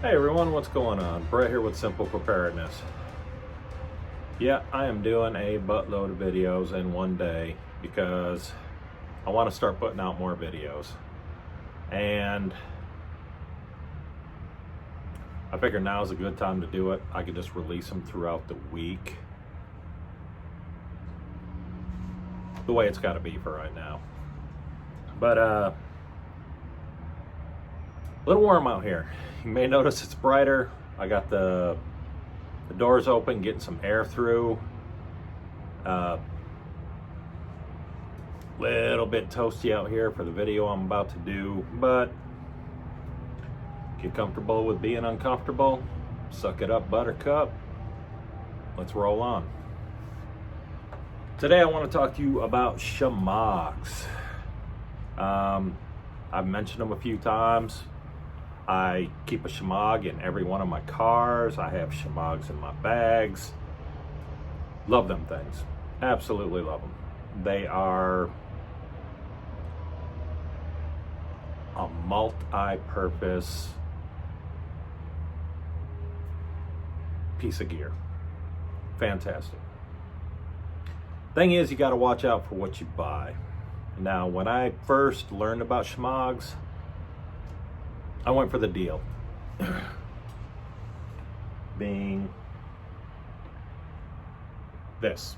Hey everyone, what's going on? Brett here with Simple Preparedness. Yeah, I am doing a buttload of videos in one day because I want to start putting out more videos. And I figure now is a good time to do it. I can just release them throughout the week. The way it's got to be for right now. But a little warm out here. You may notice it's brighter. I got the doors open, getting some air through. Little bit toasty out here for the video I'm about to do, but get comfortable with being uncomfortable. Suck it up, buttercup. Let's roll on. Today I want to talk to you about shemaghs. I've mentioned them a few times. I keep a shemagh in every one of my cars. I have shemaghs in my bags. Love them things. Absolutely love them. They are a multi-purpose piece of gear. Fantastic. Thing is, you got to watch out for what you buy. Now, when I first learned about shemaghs, I went for the deal. Being this.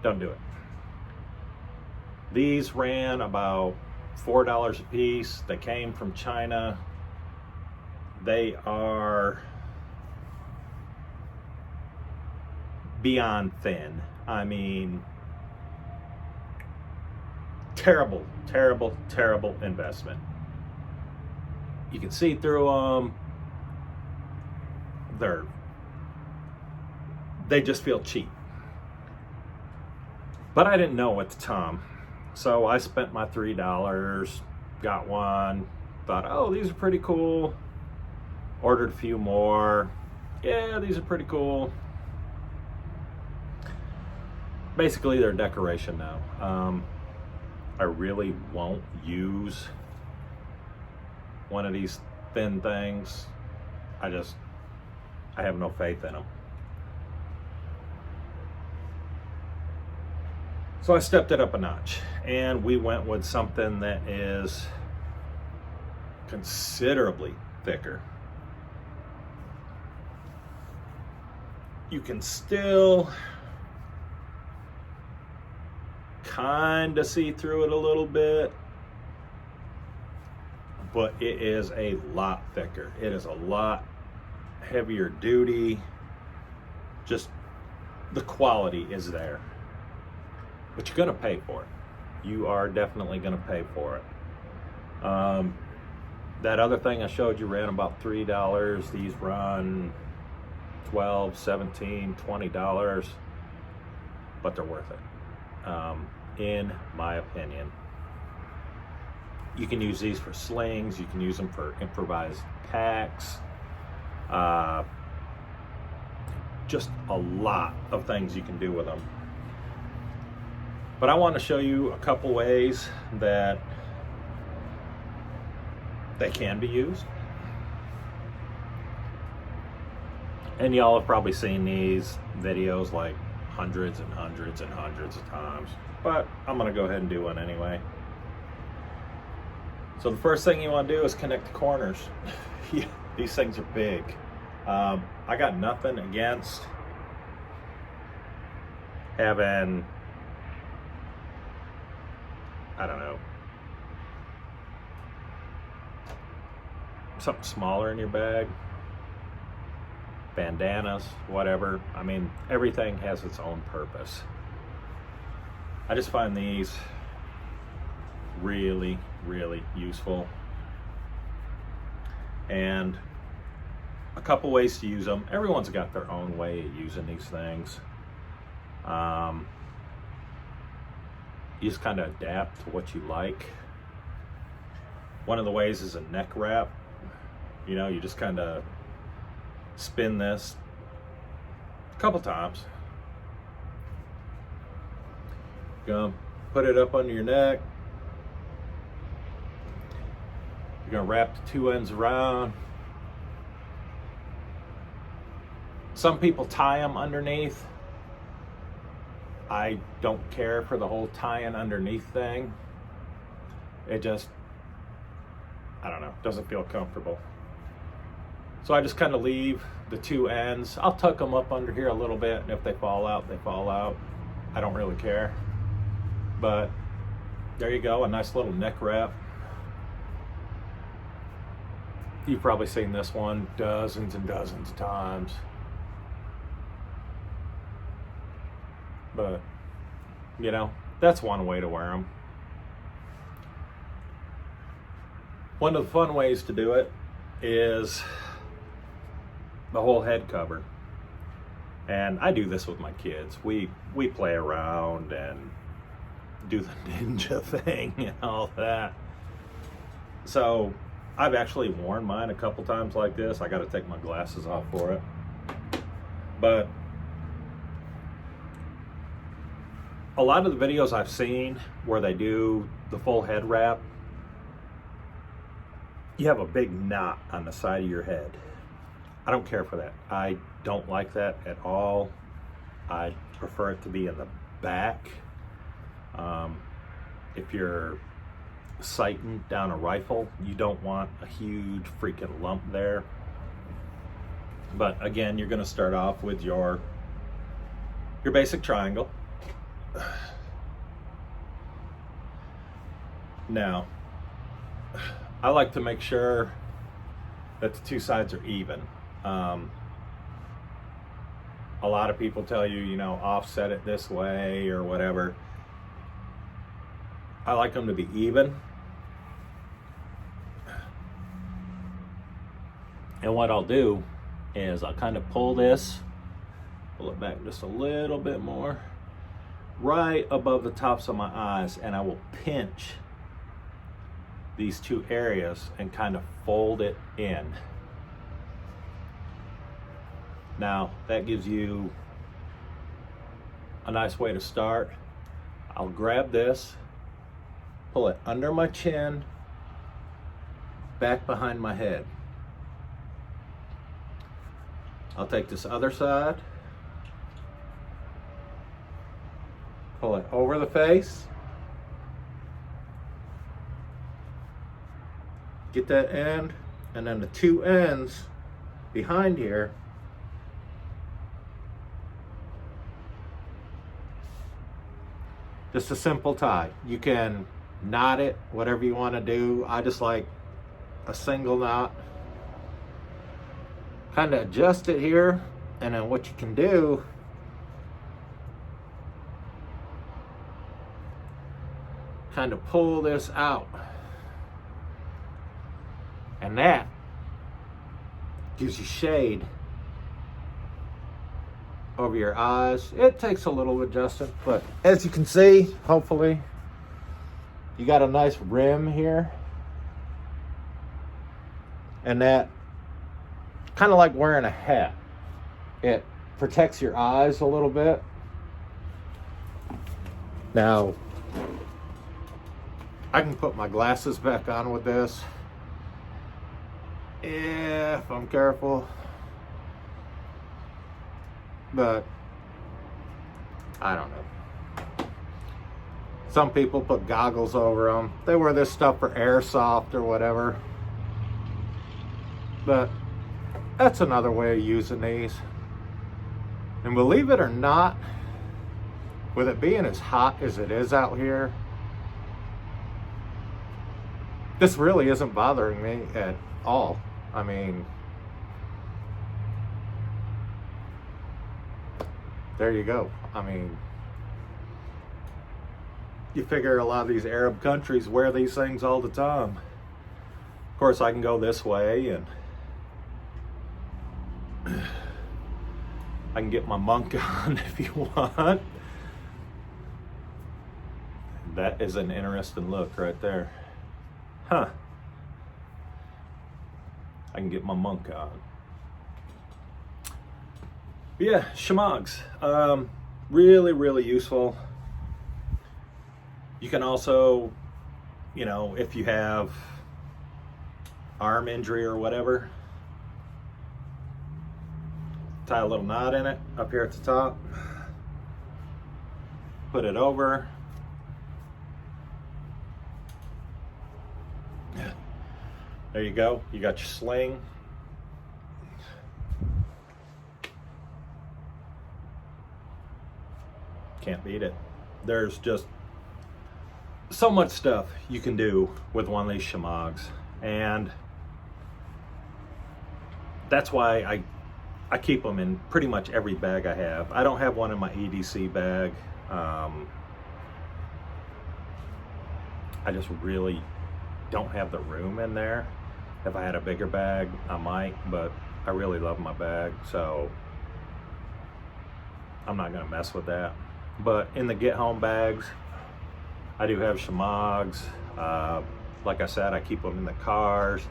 Don't do it. These ran about $4 a piece. They came from China. They are beyond thin. I mean, terrible, terrible, terrible investment. You can see through them. They just feel cheap. But I didn't know at the time. So I spent my $3, got one, thought, oh, these are pretty cool. Ordered a few more. Yeah, these are pretty cool. Basically, they're decoration now. I really won't use one of these thin things. I have no faith in them. So I stepped it up a notch and we went with something that is considerably thicker. You can still kind of see through it a little bit, but it is a lot thicker. It is a lot heavier duty. Just the quality is there. But you're gonna pay for it. You are definitely gonna pay for it. That other thing I showed you ran about $3. These run $12, $17, $20, but they're worth it, in my opinion. You can use these for slings. You can use them for improvised packs. Just a lot of things you can do with them. But I want to show you a couple ways that they can be used. And y'all have probably seen these videos like hundreds and hundreds and hundreds of times. But I'm going to go ahead and do one anyway. So the first thing you want to do is connect the corners. Yeah, these things are big. I got nothing against having, I don't know, something smaller in your bag. Bandanas, whatever. I mean, everything has its own purpose. I just find these really, really useful. And a couple ways to use them. Everyone's got their own way of using these things. You just kind of adapt to what you like. One of the ways is a neck wrap. You know, you just kind of spin this a couple times. Gonna put it up under your neck. You're gonna wrap the two ends around, Some people tie them underneath. I don't care for the whole tying underneath thing. It just, I don't know, doesn't feel comfortable. So I just kind of leave the two ends. I'll tuck them up under here a little bit, and if they fall out, they fall out. I don't really care. But there you go, a nice little neck wrap. You've probably seen this one dozens and dozens of times. But, you know, that's one way to wear them. One of the fun ways to do it is the whole head cover. And I do this with my kids. We play around and do the ninja thing and all that. So I've actually worn mine a couple times like this. I got to take my glasses off for it. But a lot of the videos I've seen where they do the full head wrap, you have a big knot on the side of your head. I don't care for that. I don't like that at all. I prefer it to be in the back. If you're sighting down a rifle, you don't want a huge freaking lump there. But again, you're going to start off with your basic triangle. Now, I like to make sure that the two sides are even. A lot of people tell you, you know, offset it this way or whatever. I like them to be even. And what I'll do is I'll kind of pull it back just a little bit more, right above the tops of my eyes, and I will pinch these two areas and kind of fold it in. Now, that gives you a nice way to start. I'll grab this, pull it under my chin, back behind my head. I'll take this other side, pull it over the face, get that end, and then the two ends behind here, just a simple tie. You can knot it, whatever you want to do. I just like a single knot. Kind of adjust it here, and then what you can do, kind of pull this out. And that gives you shade over your eyes. It takes a little adjustment, but as you can see, hopefully, you got a nice rim here. And that, kind of like wearing a hat. It protects your eyes a little bit. Now, I can put my glasses back on with this if I'm careful. But I don't know. Some people put goggles over them. They wear this stuff for airsoft or whatever. But that's another way of using these. And believe it or not, with it being as hot as it is out here, this really isn't bothering me at all. I mean, there you go. I mean, you figure a lot of these Arab countries wear these things all the time. Of course, I can go this way and I can get my monk on if you want. That is an interesting look right there. Huh. I can get my monk on. But yeah, shemaghs. Really, really useful. You can also, you know, if you have arm injury or whatever, tie a little knot in it up here at the top. Put it over. There you go. You got your sling. Can't beat it. There's just so much stuff you can do with one of these shemaghs, and that's why I keep them in pretty much every bag I have. I don't have one in my EDC bag. I just really don't have the room in there. If I had a bigger bag, I might, but I really love my bag, so I'm not gonna mess with that. But in the get home bags, I do have shemaghs. Like I said, I keep them in the cars.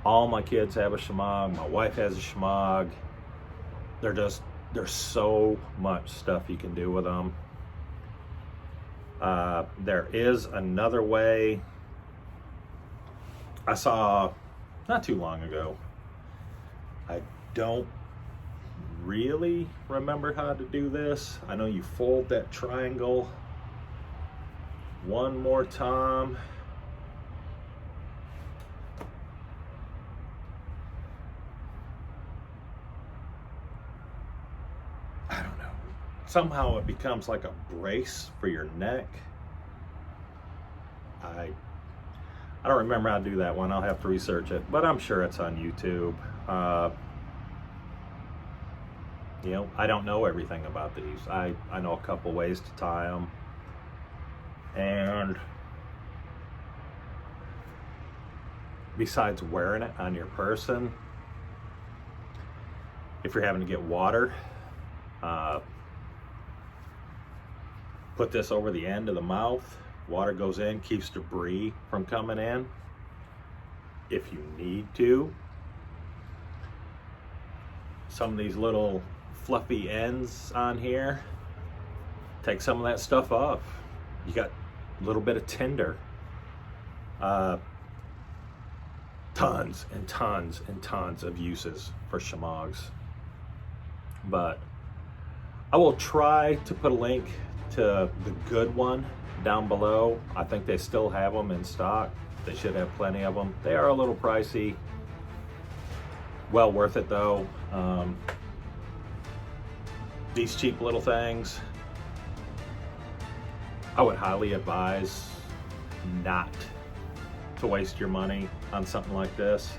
All my kids have a shemagh. My wife has a shemagh. There's so much stuff you can do with them. There is another way. I saw not too long ago. I don't really remember how to do this. I know you fold that triangle one more time. I don't know. Somehow it becomes like a brace for your neck. I don't remember how to do that one. I'll have to research it, but I'm sure it's on YouTube. You know, I don't know everything about these. I know a couple ways to tie them. And besides wearing it on your person, if you're having to get water, put this over the end of the mouth. Water goes in, keeps debris from coming in. If you need to, some of these little fluffy ends on here, take some of that stuff off. You got a little bit of tinder. Tons and tons and tons of uses for shemaghs. But I will try to put a link to the good one down below. I think they still have them in stock. They should have plenty of them. They are a little pricey. Well worth it though. These cheap little things, I would highly advise not to waste your money on something like this.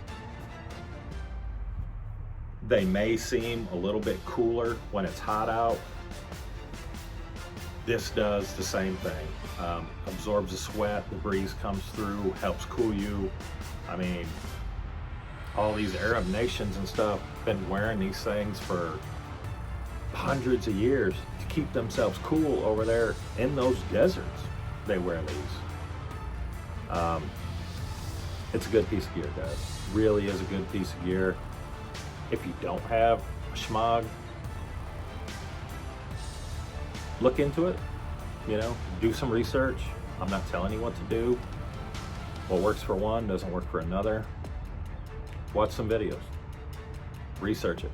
They may seem a little bit cooler when it's hot out. This does the same thing. Absorbs the sweat, the breeze comes through, helps cool you. I mean, all these Arab nations and stuff been wearing these things for hundreds of years to keep themselves cool over there in those deserts. They wear these. It's a good piece of gear, guys. Really is a good piece of gear. If you don't have a shemagh, look into it, you know, do some research. I'm not telling you what to do. What works for one doesn't work for another. Watch some videos, research it,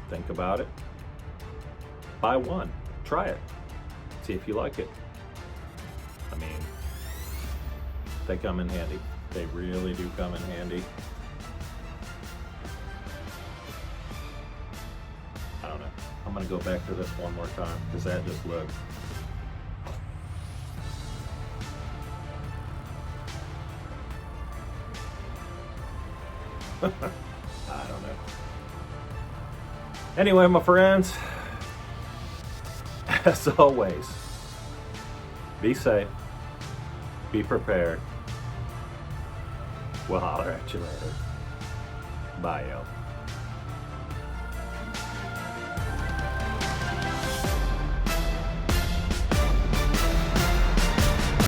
think about it, buy one, try it, see if you like it. I mean, they come in handy. They really do come in handy. I don't know. I'm gonna go back to this one more time because that just looked. I don't know. Anyway, my friends, as always, be safe, be prepared. We'll holler at you later. Bye, y'all.